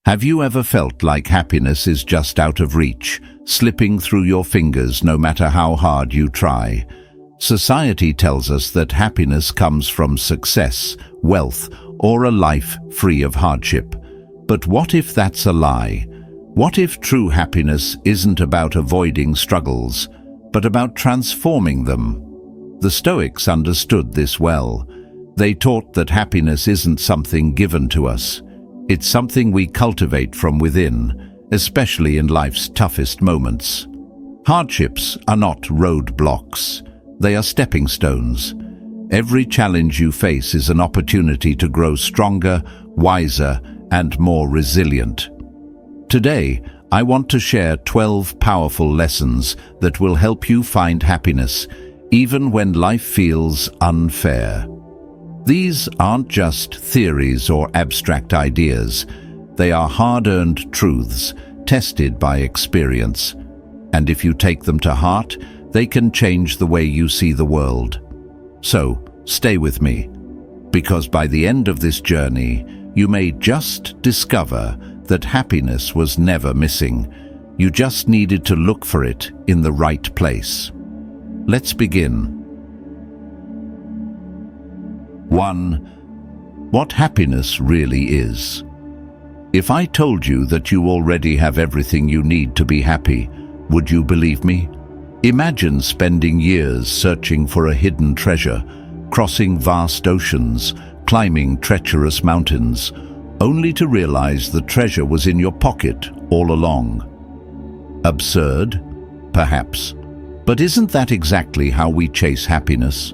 Have you ever felt like happiness is just out of reach, slipping through your fingers no matter how hard you try? Society tells us that happiness comes from success, wealth, or a life free of hardship. But what if that's a lie? What if true happiness isn't about avoiding struggles, but about transforming them? The Stoics understood this well. They taught that happiness isn't something given to us. It's something we cultivate from within, especially in life's toughest moments. Hardships are not roadblocks. They are stepping stones. Every challenge you face is an opportunity to grow stronger, wiser, and more resilient. Today, I want to share 12 powerful lessons that will help you find happiness, even when life feels unfair. These aren't just theories or abstract ideas. They are hard-earned truths, tested by experience. And if you take them to heart, they can change the way you see the world. So, stay with me, because by the end of this journey, you may just discover that happiness was never missing. You just needed to look for it in the right place. Let's begin. 1. What happiness really is. If I told you that you already have everything you need to be happy, would you believe me? Imagine spending years searching for a hidden treasure, crossing vast oceans, climbing treacherous mountains, only to realize the treasure was in your pocket all along. Absurd? Perhaps. But isn't that exactly how we chase happiness?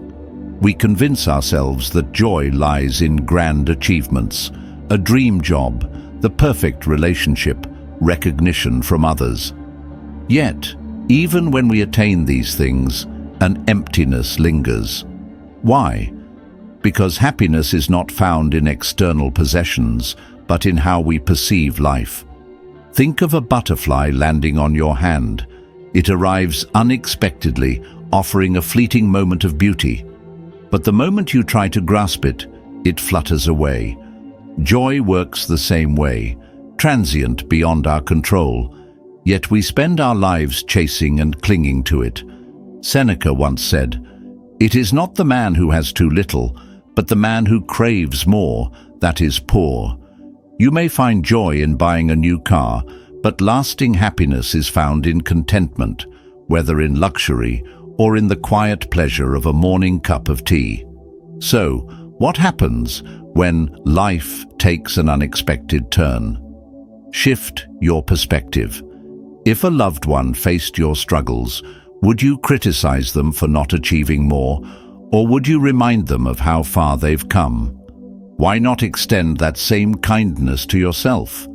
We convince ourselves that joy lies in grand achievements, a dream job, the perfect relationship, recognition from others. Yet, even when we attain these things, an emptiness lingers. Why? Because happiness is not found in external possessions, but in how we perceive life. Think of a butterfly landing on your hand. It arrives unexpectedly, offering a fleeting moment of beauty. But the moment you try to grasp it, it flutters away. Joy works the same way, transient beyond our control, yet we spend our lives chasing and clinging to it. Seneca once said, "It is not the man who has too little, but the man who craves more, that is poor." You may find joy in buying a new car, but lasting happiness is found in contentment, whether in luxury or in the quiet pleasure of a morning cup of tea. So, what happens when life takes an unexpected turn? Shift your perspective. If a loved one faced your struggles, would you criticize them for not achieving more, or would you remind them of how far they've come? Why not extend that same kindness to yourself?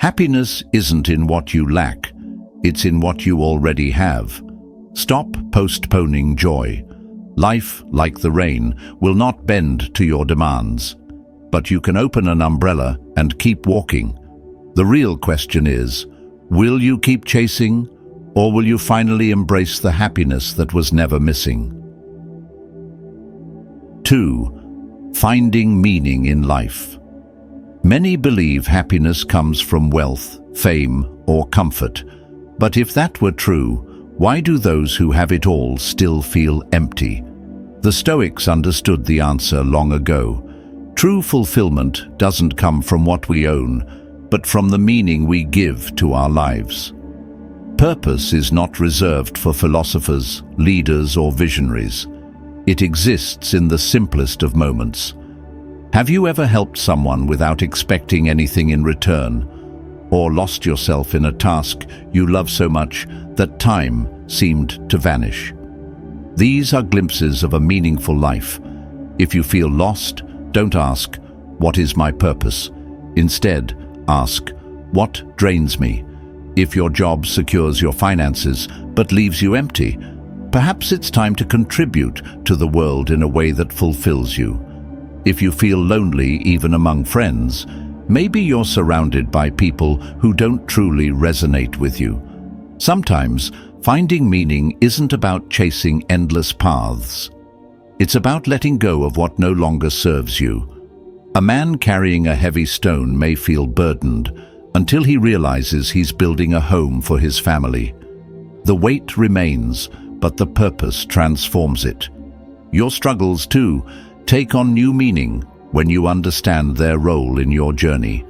Happiness isn't in what you lack, it's in what you already have. Stop postponing joy. Life, like the rain, will not bend to your demands. But you can open an umbrella and keep walking. The real question is, will you keep chasing, or will you finally embrace the happiness that was never missing? 2. Finding meaning in life. Many believe happiness comes from wealth, fame, or comfort. But if that were true, why do those who have it all still feel empty? The Stoics understood the answer long ago. True fulfillment doesn't come from what we own, but from the meaning we give to our lives. Purpose is not reserved for philosophers, leaders, or visionaries. It exists in the simplest of moments. Have you ever helped someone without expecting anything in return? Or lost yourself in a task you love so much that time seemed to vanish? These are glimpses of a meaningful life. If you feel lost, don't ask, "What is my purpose?" Instead, ask, "What drains me?" If your job secures your finances but leaves you empty, perhaps it's time to contribute to the world in a way that fulfills you. If you feel lonely even among friends, maybe you're surrounded by people who don't truly resonate with you. Sometimes, finding meaning isn't about chasing endless paths. It's about letting go of what no longer serves you. A man carrying a heavy stone may feel burdened. until he realizes he's building a home for his family. The weight remains, but the purpose transforms it. Your struggles, too, take on new meaning when you understand their role in your journey.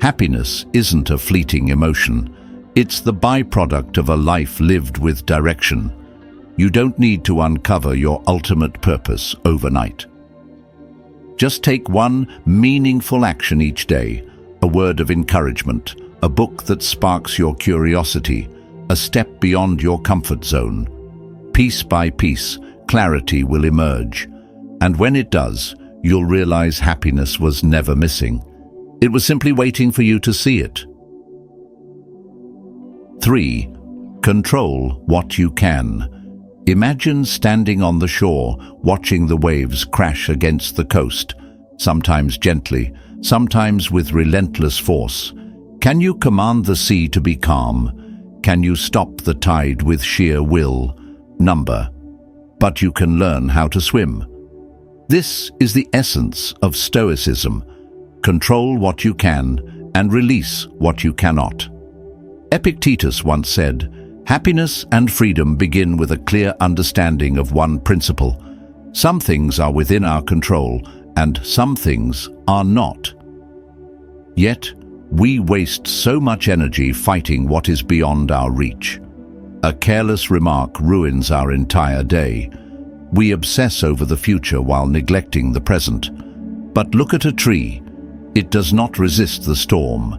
Happiness isn't a fleeting emotion. It's the byproduct of a life lived with direction. You don't need to uncover your ultimate purpose overnight. Just take one meaningful action each day, a word of encouragement, a book that sparks your curiosity, a step beyond your comfort zone. Piece by piece, clarity will emerge, and when it does, you'll realize happiness was never missing. It was simply waiting for you to see it. 3. Control what you can. Imagine standing on the shore, watching the waves crash against the coast, sometimes gently, sometimes with relentless force. Can you command the sea to be calm? Can you stop the tide with sheer will? But you can learn how to swim. This is the essence of Stoicism. Control what you can and release what you cannot. Epictetus once said, "Happiness and freedom begin with a clear understanding of one principle. Some things are within our control, and some things are not." Yet, we waste so much energy fighting what is beyond our reach. A careless remark ruins our entire day. We obsess over the future while neglecting the present. But look at a tree. It does not resist the storm.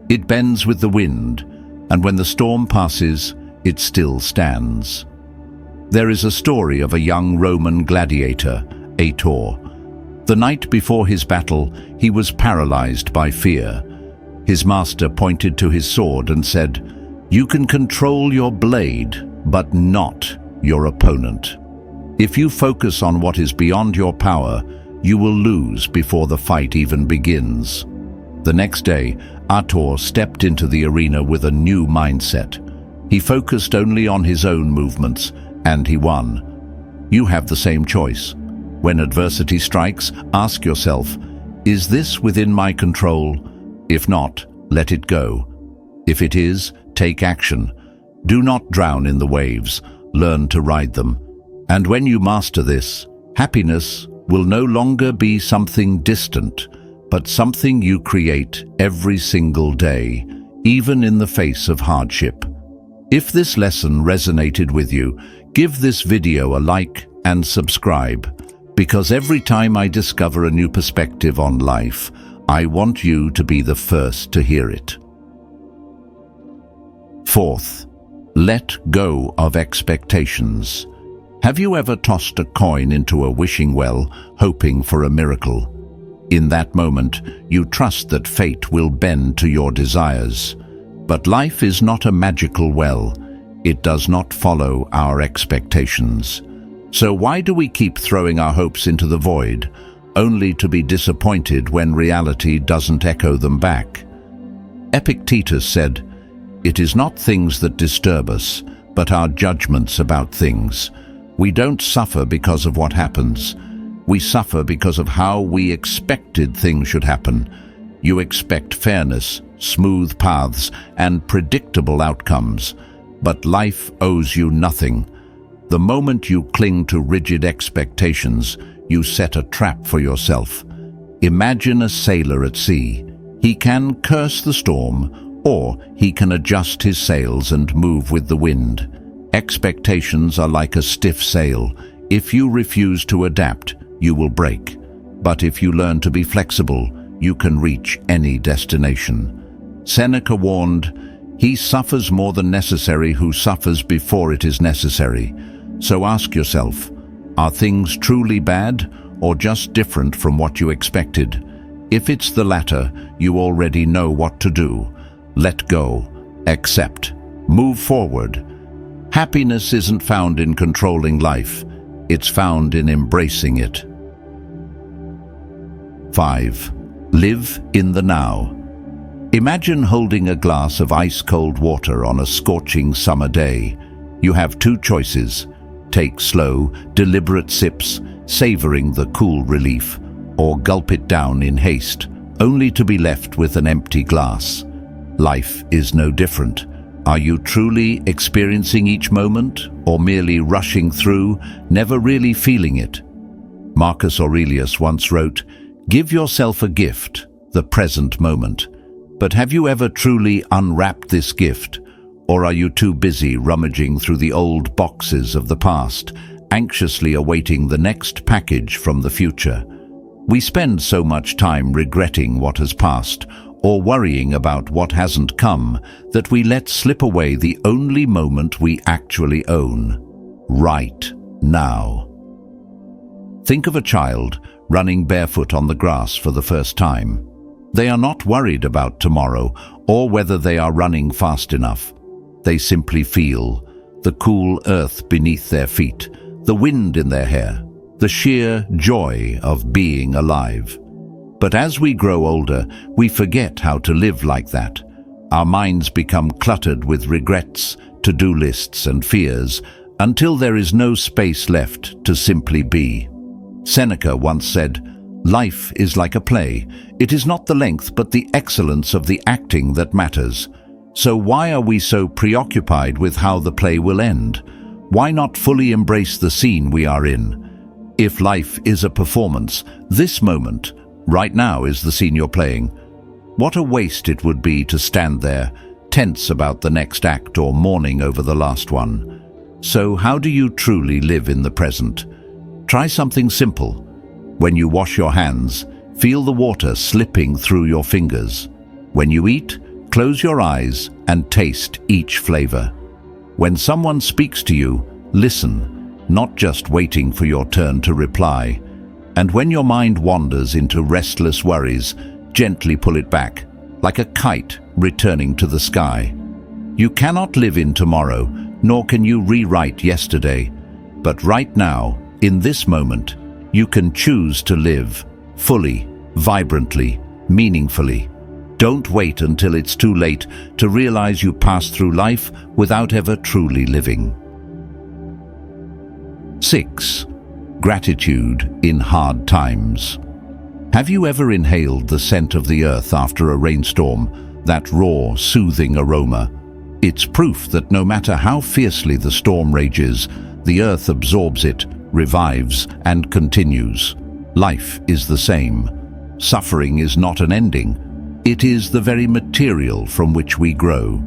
It bends with the wind, and when the storm passes, it still stands. There is a story of a young Roman gladiator, Ator. The night before his battle, he was paralyzed by fear. His master pointed to his sword and said, "You can control your blade, but not your opponent. If you focus on what is beyond your power, you will lose before the fight even begins." The next day, Ator stepped into the arena with a new mindset. He focused only on his own movements, and he won. You have the same choice. When adversity strikes, ask yourself, is this within my control? If not, let it go. If it is, take action. Do not drown in the waves. Learn to ride them. And when you master this, happiness will no longer be something distant, but something you create every single day, even in the face of hardship. If this lesson resonated with you, give this video a like and subscribe, because every time I discover a new perspective on life, I want you to be the first to hear it. 4th, let go of expectations. Have you ever tossed a coin into a wishing well, hoping for a miracle? In that moment, you trust that fate will bend to your desires. But life is not a magical well. It does not follow our expectations. So why do we keep throwing our hopes into the void, only to be disappointed when reality doesn't echo them back? Epictetus said, "It is not things that disturb us, but our judgments about things." We don't suffer because of what happens. We suffer because of how we expected things should happen. You expect fairness, smooth paths, and predictable outcomes. But life owes you nothing. The moment you cling to rigid expectations, you set a trap for yourself. Imagine a sailor at sea. He can curse the storm, or he can adjust his sails and move with the wind. Expectations are like a stiff sail. If you refuse to adapt, you will break. But if you learn to be flexible, you can reach any destination. Seneca warned, "He suffers more than necessary who suffers before it is necessary." So ask yourself, are things truly bad or just different from what you expected? If it's the latter, you already know what to do. Let go, accept, move forward. Happiness isn't found in controlling life, it's found in embracing it. 5. Live in the now. Imagine holding a glass of ice-cold water on a scorching summer day. You have two choices. Take slow, deliberate sips, savoring the cool relief, or gulp it down in haste, only to be left with an empty glass. Life is no different. Are you truly experiencing each moment, or merely rushing through, never really feeling it? Marcus Aurelius once wrote, "Give yourself a gift, the present moment." But have you ever truly unwrapped this gift? Or are you too busy rummaging through the old boxes of the past, anxiously awaiting the next package from the future? We spend so much time regretting what has passed, or worrying about what hasn't come, that we let slip away the only moment we actually own, right now. Think of a child running barefoot on the grass for the first time. They are not worried about tomorrow or whether they are running fast enough. They simply feel the cool earth beneath their feet, the wind in their hair, the sheer joy of being alive. But as we grow older, we forget how to live like that. Our minds become cluttered with regrets, to-do lists and fears, until there is no space left to simply be. Seneca once said, "Life is like a play. It is not the length but the excellence of the acting that matters." So why are we so preoccupied with how the play will end? Why not fully embrace the scene we are in? If life is a performance, this moment, right now, is the scene you're playing. What a waste it would be to stand there, tense about the next act or mourning over the last one. So how do you truly live in the present? Try something simple. When you wash your hands, feel the water slipping through your fingers. When you eat, close your eyes and taste each flavor. When someone speaks to you, listen, not just waiting for your turn to reply. And when your mind wanders into restless worries, gently pull it back, like a kite returning to the sky. You cannot live in tomorrow, nor can you rewrite yesterday. But right now, in this moment, you can choose to live fully, vibrantly, meaningfully. Don't wait until it's too late to realize you passed through life without ever truly living. 6. Gratitude in hard times. Have you ever inhaled the scent of the earth after a rainstorm, that raw, soothing aroma? It's proof that no matter how fiercely the storm rages, the earth absorbs it, revives, and continues. Life is the same. Suffering is not an ending. It is the very material from which we grow.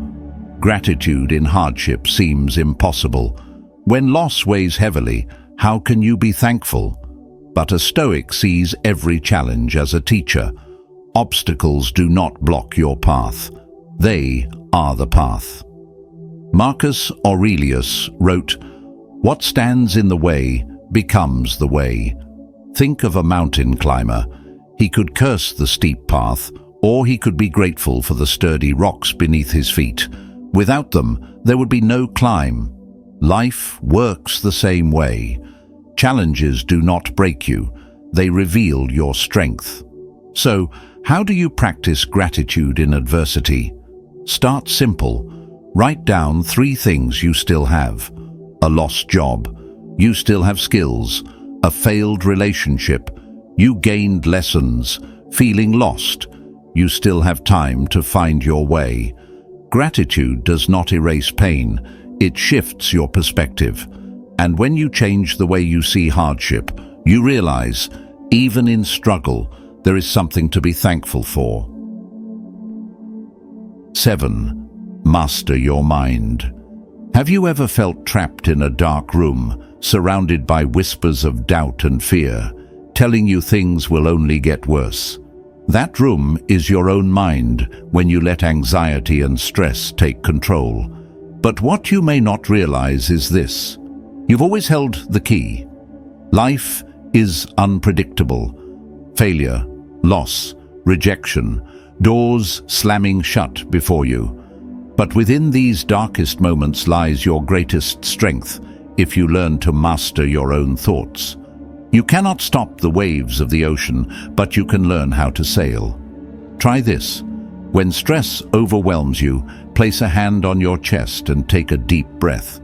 Gratitude in hardship seems impossible. When loss weighs heavily, how can you be thankful? But a Stoic sees every challenge as a teacher. Obstacles do not block your path. They are the path. Marcus Aurelius wrote, "What stands in the way becomes the way." Think of a mountain climber. He could curse the steep path, or he could be grateful for the sturdy rocks beneath his feet. Without them, there would be no climb. Life works the same way. Challenges do not break you. They reveal your strength. So, how do you practice gratitude in adversity? Start simple. Write down 3 things you still have. A lost job. You still have skills. A failed relationship. You gained lessons. Feeling lost. You still have time to find your way. Gratitude does not erase pain. It shifts your perspective. And when you change the way you see hardship, you realize, even in struggle, there is something to be thankful for. 7. Master your mind. Have you ever felt trapped in a dark room, surrounded by whispers of doubt and fear, telling you things will only get worse? That room is your own mind when you let anxiety and stress take control. But what you may not realize is this. You've always held the key. Life is unpredictable. Failure, loss, rejection, doors slamming shut before you. But within these darkest moments lies your greatest strength if you learn to master your own thoughts. You cannot stop the waves of the ocean, but you can learn how to sail. Try this. When stress overwhelms you, place a hand on your chest and take a deep breath.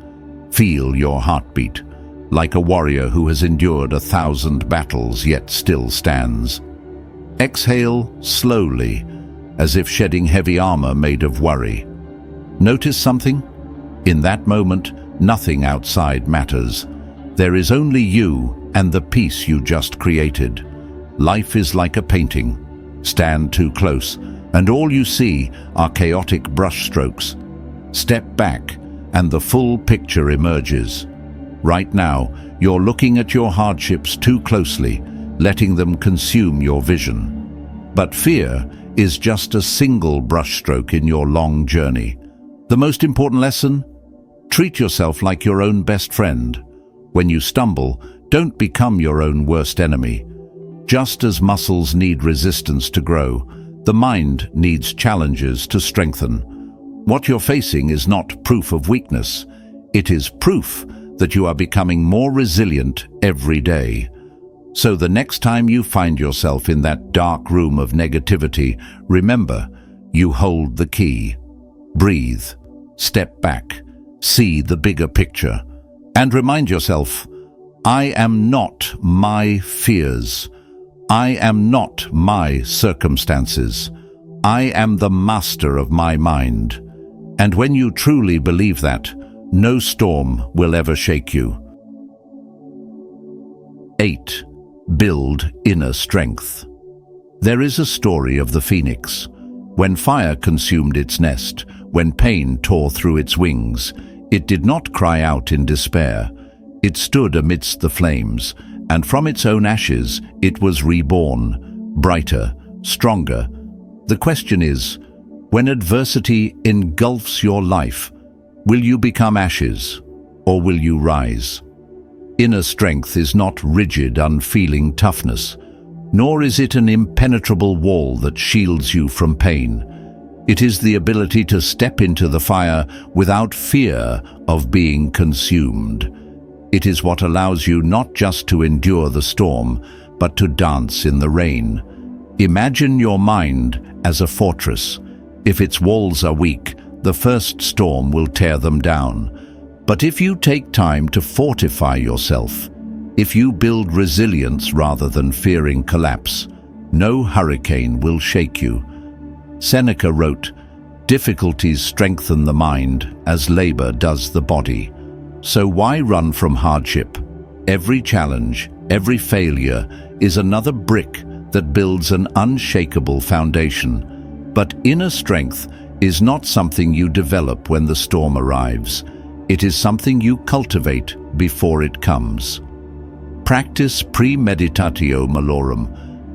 Feel your heartbeat, like a warrior who has endured 1,000 battles yet still stands. Exhale slowly, as if shedding heavy armor made of worry. Notice something? In that moment, nothing outside matters. There is only you and the peace you just created. Life is like a painting. Stand too close, and all you see are chaotic brushstrokes. Step back, and the full picture emerges. Right now, you're looking at your hardships too closely, letting them consume your vision. But fear is just a single brushstroke in your long journey. The most important lesson? Treat yourself like your own best friend. When you stumble, don't become your own worst enemy. Just as muscles need resistance to grow, the mind needs challenges to strengthen. What you're facing is not proof of weakness. It is proof that you are becoming more resilient every day. So the next time you find yourself in that dark room of negativity, remember, you hold the key. Breathe, step back, see the bigger picture, and remind yourself, I am not my fears. I am not my circumstances. I am the master of my mind. And when you truly believe that, no storm will ever shake you. 8. Build inner strength. There is a story of the phoenix. When fire consumed its nest, when pain tore through its wings, it did not cry out in despair. It stood amidst the flames, and from its own ashes it was reborn, brighter, stronger. The question is, when adversity engulfs your life, will you become ashes, or will you rise? Inner strength is not rigid, unfeeling toughness, nor is it an impenetrable wall that shields you from pain. It is the ability to step into the fire without fear of being consumed. It is what allows you not just to endure the storm, but to dance in the rain. Imagine your mind as a fortress. If its walls are weak, the first storm will tear them down. But if you take time to fortify yourself, if you build resilience rather than fearing collapse, no hurricane will shake you. Seneca wrote, "Difficulties strengthen the mind as labor does the body." So why run from hardship? Every challenge, every failure is another brick that builds an unshakable foundation. But inner strength is not something you develop when the storm arrives. It is something you cultivate before it comes. Practice premeditatio malorum.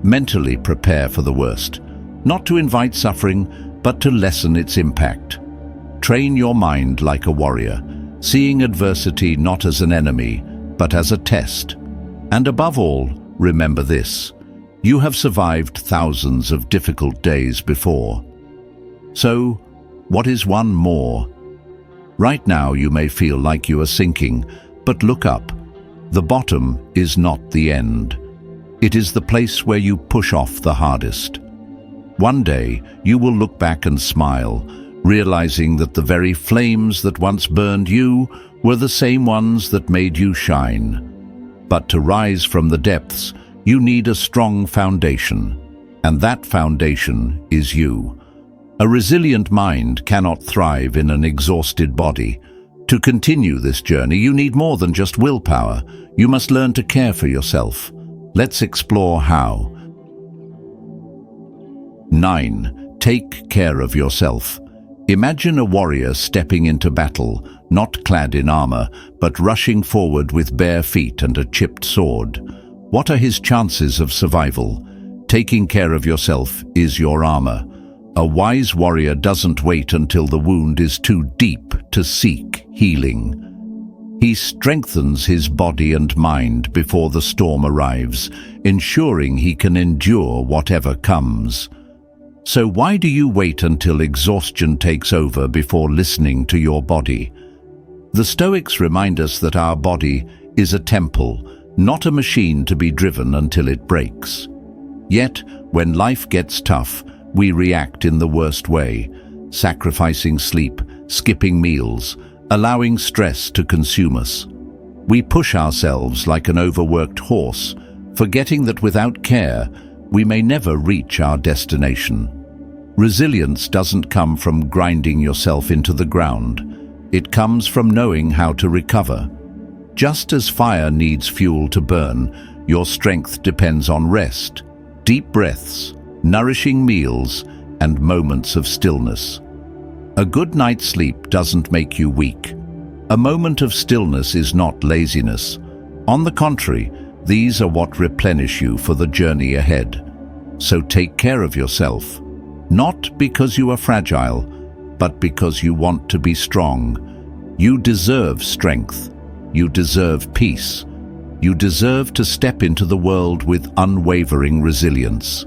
Mentally prepare for the worst. Not to invite suffering, but to lessen its impact. Train your mind like a warrior, seeing adversity not as an enemy, but as a test. And above all, remember this: you have survived thousands of difficult days before. So, what is one more? Right now you may feel like you are sinking, but look up. The bottom is not the end. It is the place where you push off the hardest. One day, you will look back and smile, realizing that the very flames that once burned you were the same ones that made you shine. But to rise from the depths, you need a strong foundation, and that foundation is you. A resilient mind cannot thrive in an exhausted body. To continue this journey, you need more than just willpower. You must learn to care for yourself. Let's explore how. 9. Take care of yourself. Imagine a warrior stepping into battle, not clad in armor, but rushing forward with bare feet and a chipped sword. What are his chances of survival? Taking care of yourself is your armor. A wise warrior doesn't wait until the wound is too deep to seek healing. He strengthens his body and mind before the storm arrives, ensuring he can endure whatever comes. So why do you wait until exhaustion takes over before listening to your body? The Stoics remind us that our body is a temple, not a machine to be driven until it breaks. Yet, when life gets tough, we react in the worst way, sacrificing sleep, skipping meals, allowing stress to consume us. We push ourselves like an overworked horse, forgetting that without care, we may never reach our destination. Resilience doesn't come from grinding yourself into the ground. It comes from knowing how to recover. Just as fire needs fuel to burn, your strength depends on rest, deep breaths, nourishing meals, and moments of stillness. A good night's sleep doesn't make you weak. A moment of stillness is not laziness. On the contrary, these are what replenish you for the journey ahead. So take care of yourself, not because you are fragile, but because you want to be strong. You deserve strength. You deserve peace. You deserve to step into the world with unwavering resilience.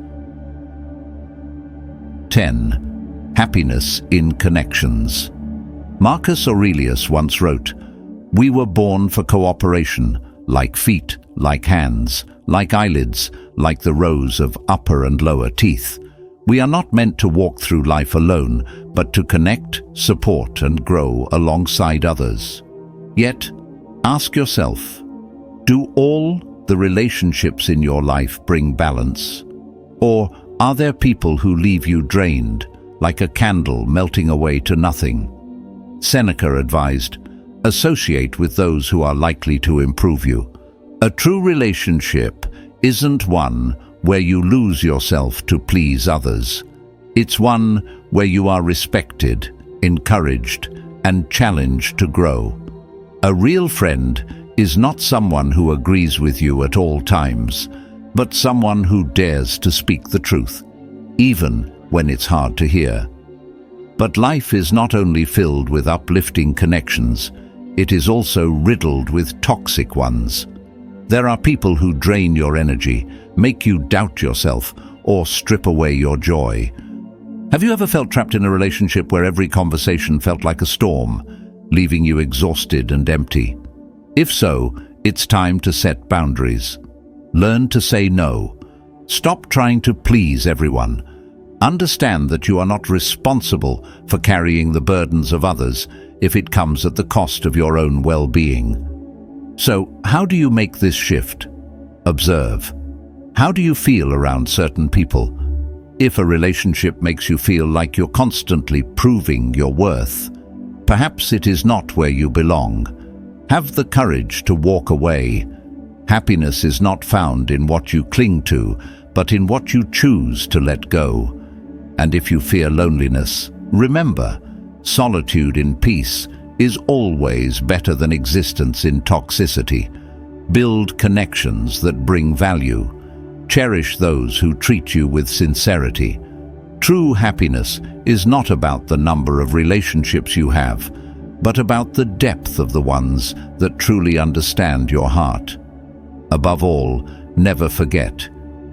10. Happiness in connections. Marcus Aurelius once wrote, "We were born for cooperation, like feet, like hands, like eyelids, like the rows of upper and lower teeth. We are not meant to walk through life alone, but to connect, support, and grow alongside others." Yet, ask yourself, do all the relationships in your life bring balance? Or are there people who leave you drained, like a candle melting away to nothing? Seneca advised, "Associate with those who are likely to improve you." A true relationship isn't one where you lose yourself to please others. It's one where you are respected, encouraged, and challenged to grow. A real friend is not someone who agrees with you at all times, but someone who dares to speak the truth, even when it's hard to hear. But life is not only filled with uplifting connections, it is also riddled with toxic ones. There are people who drain your energy, make you doubt yourself, or strip away your joy. Have you ever felt trapped in a relationship where every conversation felt like a storm, leaving you exhausted and empty? If so, it's time to set boundaries. Learn to say no. Stop trying to please everyone. Understand that you are not responsible for carrying the burdens of others if it comes at the cost of your own well-being. So, how do you make this shift? Observe. How do you feel around certain people? If a relationship makes you feel like you're constantly proving your worth, perhaps it is not where you belong. Have the courage to walk away. Happiness is not found in what you cling to, but in what you choose to let go. And if you fear loneliness, remember, solitude in peace is always better than existence in toxicity. Build connections that bring value. Cherish those who treat you with sincerity. True happiness is not about the number of relationships you have, but about the depth of the ones that truly understand your heart. Above all, never forget,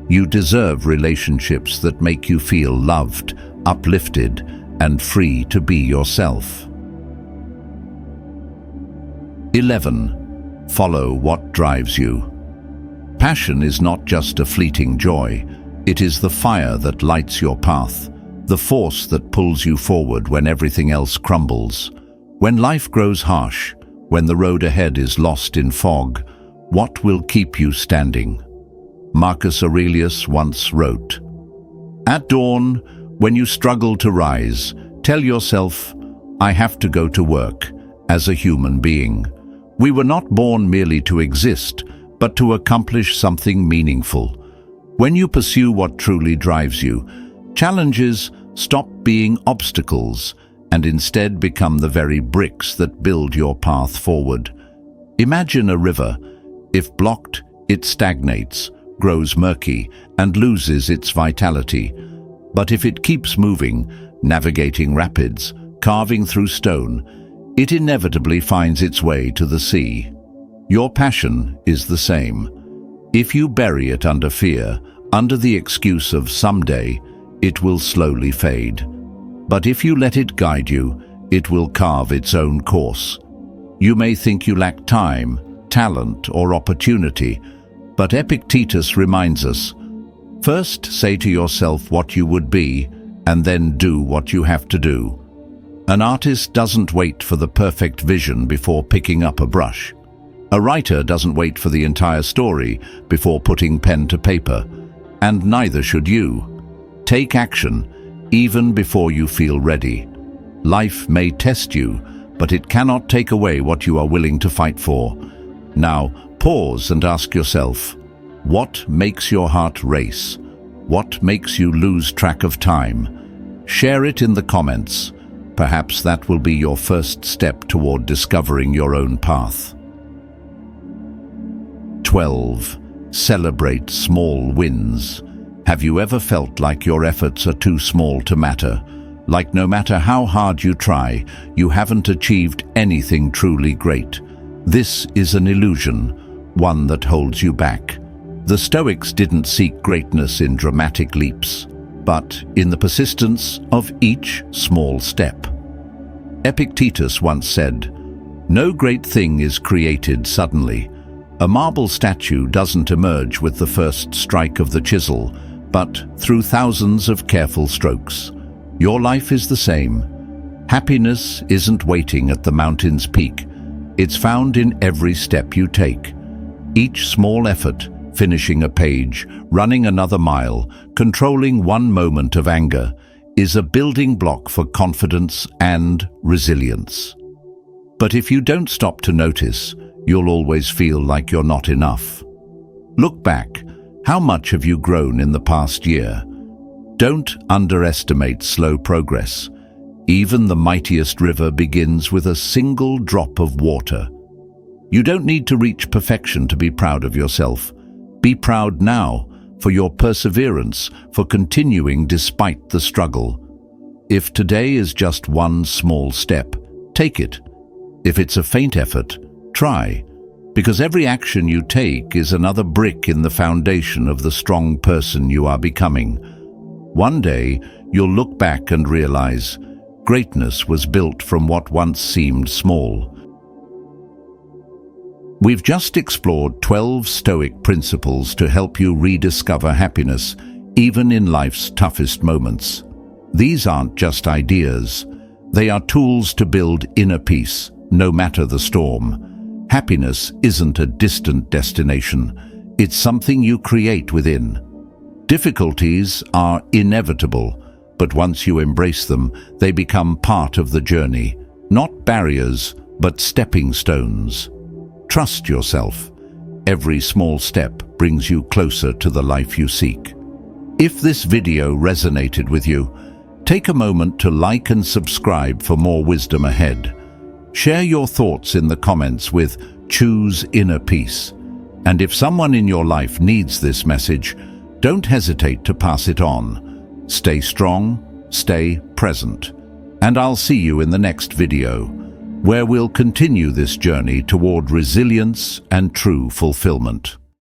you deserve relationships that make you feel loved, uplifted, and free to be yourself. 11. Follow what drives you. Passion is not just a fleeting joy. It is the fire that lights your path, the force that pulls you forward when everything else crumbles. When life grows harsh, when the road ahead is lost in fog, what will keep you standing? Marcus Aurelius once wrote, "At dawn, when you struggle to rise, tell yourself, 'I have to go to work,' as a human being. We were not born merely to exist, but to accomplish something meaningful. When you pursue what truly drives you, challenges stop being obstacles and instead become the very bricks that build your path forward. Imagine a river. If blocked, it stagnates, grows murky, and loses its vitality. But if it keeps moving, navigating rapids, carving through stone, it inevitably finds its way to the sea. Your passion is the same. If you bury it under fear, under the excuse of someday, it will slowly fade. But if you let it guide you, it will carve its own course. You may think you lack time, talent, or opportunity, but Epictetus reminds us, first say to yourself what you would be, and then do what you have to do. An artist doesn't wait for the perfect vision before picking up a brush. A writer doesn't wait for the entire story before putting pen to paper, and neither should you. Take action. even before you feel ready. Life may test you, but it cannot take away what you are willing to fight for. Now, pause and ask yourself, what makes your heart race? What makes you lose track of time? Share it in the comments. Perhaps that will be your first step toward discovering your own path. 12. Celebrate small wins. Have you ever felt like your efforts are too small to matter? Like no matter how hard you try, you haven't achieved anything truly great? This is an illusion, one that holds you back. The Stoics didn't seek greatness in dramatic leaps, but in the persistence of each small step. Epictetus once said, "No great thing is created suddenly. A marble statue doesn't emerge with the first strike of the chisel, but through thousands of careful strokes." Your life is the same. Happiness isn't waiting at the mountain's peak. It's found in every step you take. Each small effort, finishing a page, running another mile, controlling one moment of anger, is a building block for confidence and resilience. But if you don't stop to notice, you'll always feel like you're not enough. Look back. How much have you grown in the past year? Don't underestimate slow progress. Even the mightiest river begins with a single drop of water. You don't need to reach perfection to be proud of yourself. Be proud now for your perseverance, for continuing despite the struggle. If today is just one small step, take it. If it's a faint effort, try. Because every action you take is another brick in the foundation of the strong person you are becoming. One day, you'll look back and realize greatness was built from what once seemed small. We've just explored 12 Stoic principles to help you rediscover happiness, even in life's toughest moments. These aren't just ideas. They are tools to build inner peace, no matter the storm. Happiness isn't a distant destination. It's something you create within. Difficulties are inevitable, but once you embrace them, they become part of the journey. Not barriers, but stepping stones. Trust yourself. Every small step brings you closer to the life you seek. If this video resonated with you, take a moment to like and subscribe for more wisdom ahead. Share your thoughts in the comments with "Choose Inner Peace." And if someone in your life needs this message, don't hesitate to pass it on. Stay strong, stay present. And I'll see you in the next video, where we'll continue this journey toward resilience and true fulfillment.